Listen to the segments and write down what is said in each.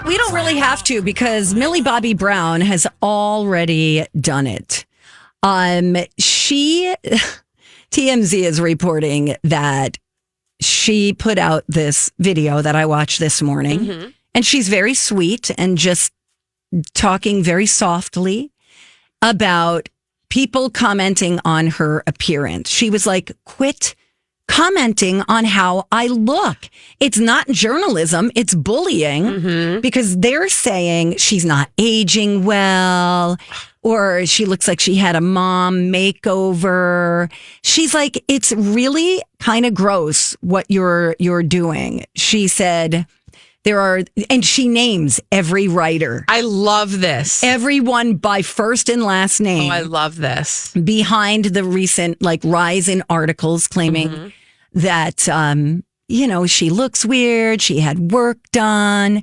We don't really have to because Millie Bobby Brown has already done it. TMZ is reporting that she put out this video that I watched this morning, and she's very sweet and just talking very softly about people commenting on her appearance. She was like, quit commenting on how I look. It's not journalism, it's bullying because they're saying she's not aging well or she looks like she had a mom makeover. She's like, it's really kind of gross what you're doing. She said and she names every writer. I love this. Everyone by first and last name. Oh, I love this. Behind the recent rise in articles claiming that, she looks weird. She had work done.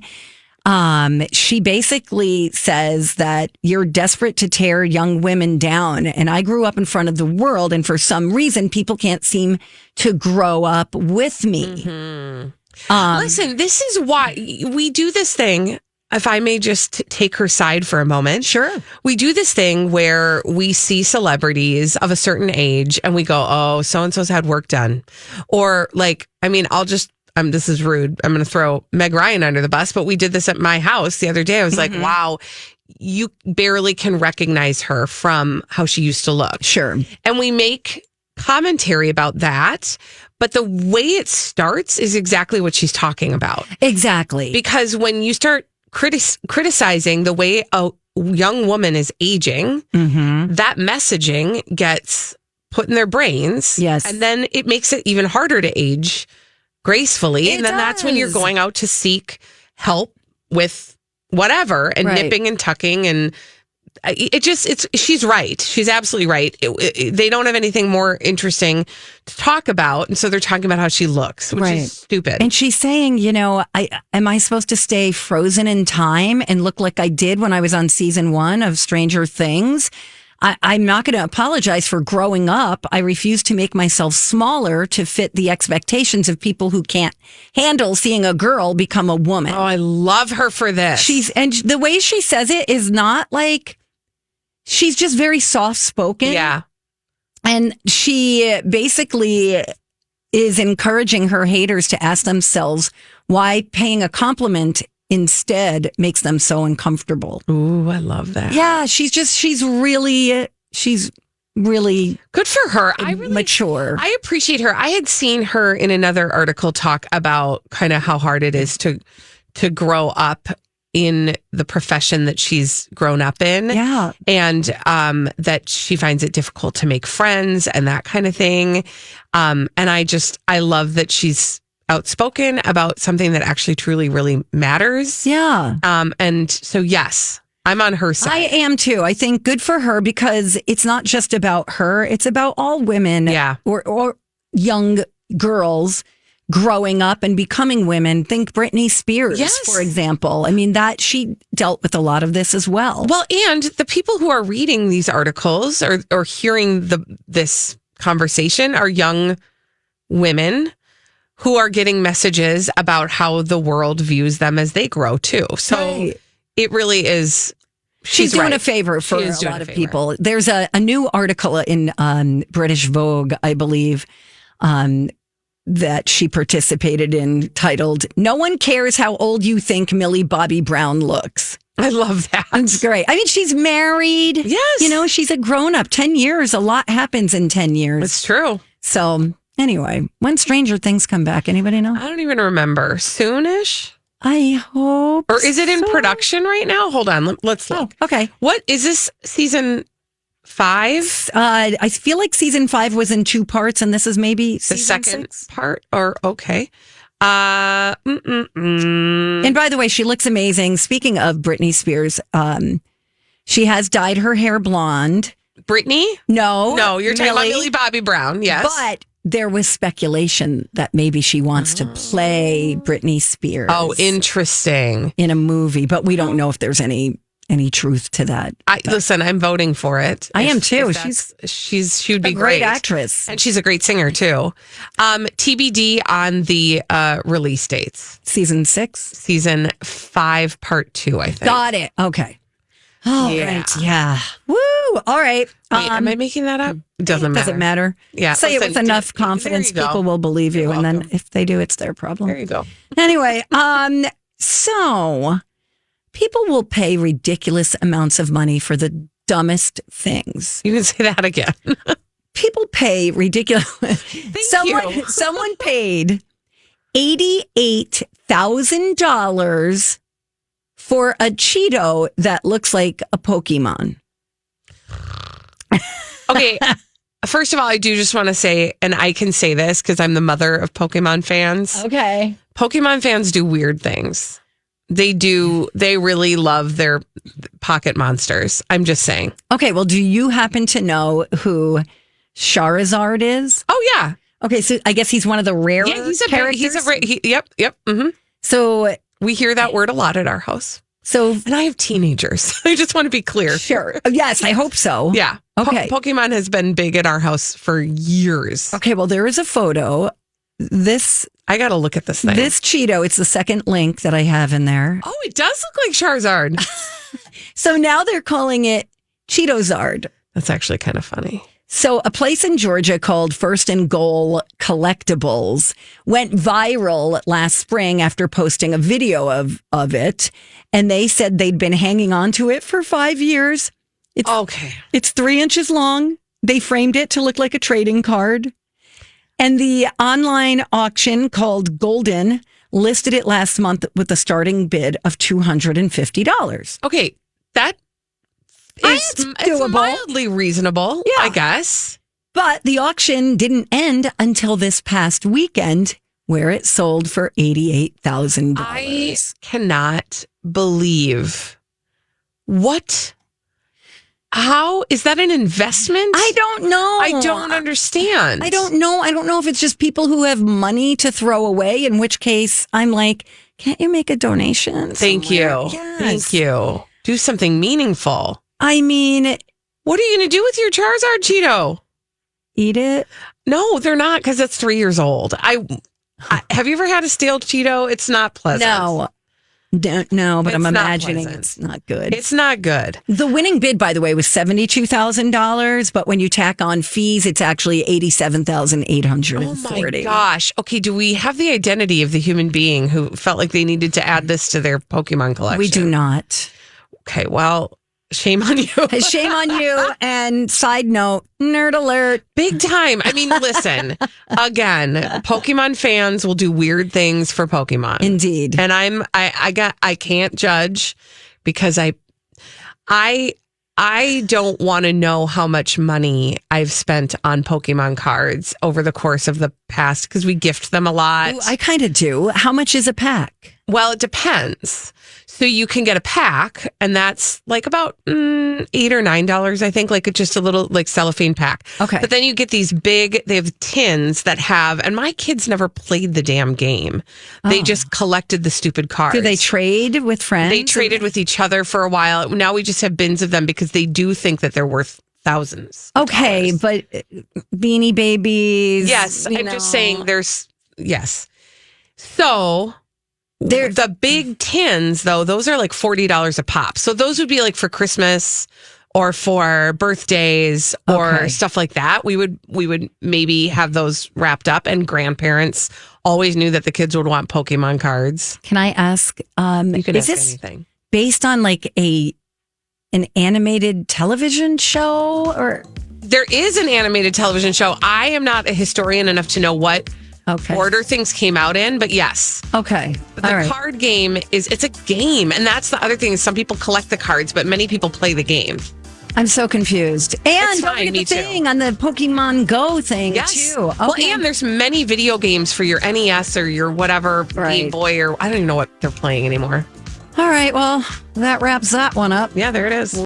She basically says that you're desperate to tear young women down. And I grew up in front of the world. And for some reason, people can't seem to grow up with me. Listen, this is why we do this thing. If I may just take her side for a moment. Sure. We do this thing where we see celebrities of a certain age and we go, oh, so-and-so's had work done. Or this is rude. I'm going to throw Meg Ryan under the bus, but we did this at my house the other day. I was like, wow, you barely can recognize her from how she used to look. Sure. And we make commentary about that. But the way it starts is exactly what she's talking about. Exactly. Because when you start criticizing the way a young woman is aging, that messaging gets put in their brains. Yes. And then it makes it even harder to age gracefully. And then that's when you're going out to seek help with whatever and nipping and tucking and she's right. She's absolutely right. They don't have anything more interesting to talk about. And so they're talking about how she looks, which is stupid. And she's saying, am I supposed to stay frozen in time and look like I did when I was on season 1 of Stranger Things? I'm not going to apologize for growing up. I refuse to make myself smaller to fit the expectations of people who can't handle seeing a girl become a woman. Oh, I love her for this. And the way she says it is not like, she's just very soft spoken. Yeah. And she basically is encouraging her haters to ask themselves why paying a compliment instead makes them so uncomfortable. Ooh, I love that. Yeah, she's really good for her. Mature. I appreciate her. I had seen her in another article talk about kind of how hard it is to grow up in the profession that she's grown up in. Yeah. And that she finds it difficult to make friends and that kind of thing. And I love that she's outspoken about something that actually truly really matters. Yeah. And so, yes, I'm on her side. I am too. I think good for her because it's not just about her. It's about all women or young girls growing up and becoming women. Think Britney Spears, for example. I mean, that she dealt with a lot of this as well. Well, and the people who are reading these articles or hearing this conversation are young women who are getting messages about how the world views them as they grow too. So it really is. She's doing a favor for a lot of people. There's a new article in British Vogue, I believe, that she participated in titled, "No one cares how old you think Millie Bobby Brown looks." I love that. It's great. I mean, she's married. Yes. She's a grown-up. 10 years, a lot happens in 10 years. It's true. So anyway, when Stranger Things come back, anybody know? I don't even remember. Soonish? I hope. Or is it in production right now? Hold on. Let's look. Oh, okay. What is this season 5? I feel like season 5 was in 2 parts, and this is maybe the second 6 part. Or okay. And by the way, she looks amazing. Speaking of Britney Spears, she has dyed her hair blonde. Britney? No, you're talking about Millie Bobby Brown. Yes, but there was speculation that maybe she wants to play Britney Spears. Oh, interesting. In a movie, but we don't know if there's any any truth to that. Listen, I'm voting for it. I am too. She would be a great actress. And she's a great singer too. TBD on the release dates. Season 6? Season 5, part 2, I think. Got it. Okay. Oh, Yeah. right. Yeah. Woo. All right. Wait, am I making that up? It doesn't matter. Doesn't matter. Yeah. Say it with enough confidence, people will believe you. You're and then welcome. if they do, it's their problem. There you go. Anyway, so people will pay ridiculous amounts of money for the dumbest things. You can say that again. People pay ridiculous. Someone paid $88,000 for a Cheeto that looks like a Pokemon. Okay. First of all, I do just want to say, and I can say this because I'm the mother of Pokemon fans. Okay. Pokemon fans do weird things. They do. They really love their pocket monsters. I'm just saying. Okay. Well, do you happen to know who Charizard is? Oh, yeah. Okay. So I guess he's one of the rare characters. Yep. Mm-hmm. So we hear that word a lot at our house. And I have teenagers. I just want to be clear. Sure. Yes, I hope so. Yeah. Okay. Pokemon has been big at our house for years. Okay. Well, there is a photo. I got to look at this thing. This Cheeto, it's the second link that I have in there. Oh, it does look like Charizard. So now they're calling it Cheetozard. That's actually kind of funny. So a place in Georgia called First and Goal Collectibles went viral last spring after posting a video of it. And they said they'd been hanging on to it for 5 years. It's 3 inches long. They framed it to look like a trading card. And the online auction called Golden listed it last month with a starting bid of $250. Okay, that is doable. Mildly reasonable, Yeah. I guess. But the auction didn't end until this past weekend, where it sold for $88,000. I cannot believe how is that an investment? I don't know. I don't understand. I don't know. I don't know if it's just people who have money to throw away, in which case I'm like, can't you make a donation? Thank you. Yes. Thank you. Do something meaningful. I mean, what are you going to do with your Charizard Cheeto? Eat it? No, they're not, because it's 3 years old. Have you ever had a stale Cheeto? It's not pleasant. No. Don't know, but I'm It's not imagining pleasant. it's not good. It's not good. The winning bid, by the way, was $72,000, but when you tack on fees, it's actually $87,840. Oh my gosh. Okay, do we have the identity of the human being who felt like they needed to add this to their Pokemon collection? We do not. Okay, well, shame on you. Shame on you. And side note, nerd alert. Big time. I mean, listen, again, Pokemon fans will do weird things for Pokemon. Indeed. And I can't judge because I don't want to know how much money I've spent on Pokemon cards over the course of the past, because we gift them a lot. Ooh, I kind of do. How much is a pack? Well, it depends. So you can get a pack, and that's like about $8 or $9, I think, like just a little like cellophane pack. Okay. But then you get these big, they have tins that have, and my kids never played the damn game. They just collected the stupid cards. Do they trade with friends? They traded with each other for a while. Now we just have bins of them because they do think that they're worth thousands. Okay, but Beanie Babies. Yes, I'm just saying yes. So the big tins, though, those are like $40 a pop. So those would be like for Christmas or for birthdays or stuff like that. We would maybe have those wrapped up, and grandparents always knew that the kids would want Pokemon cards. Can I ask? You can is ask this anything. based on like an animated television show, or there is an animated television show. I am not a historian enough to know what order things came out in, but yes. Okay. The card game it's a game. And that's the other thing, is some people collect the cards, but many people play the game. I'm so confused. And don't forget the thing on the Pokemon Go thing too. Okay. Well, and there's many video games for your NES or your whatever Game Boy, or I don't even know what they're playing anymore. All right. Well, that wraps that one up. Yeah, there it is.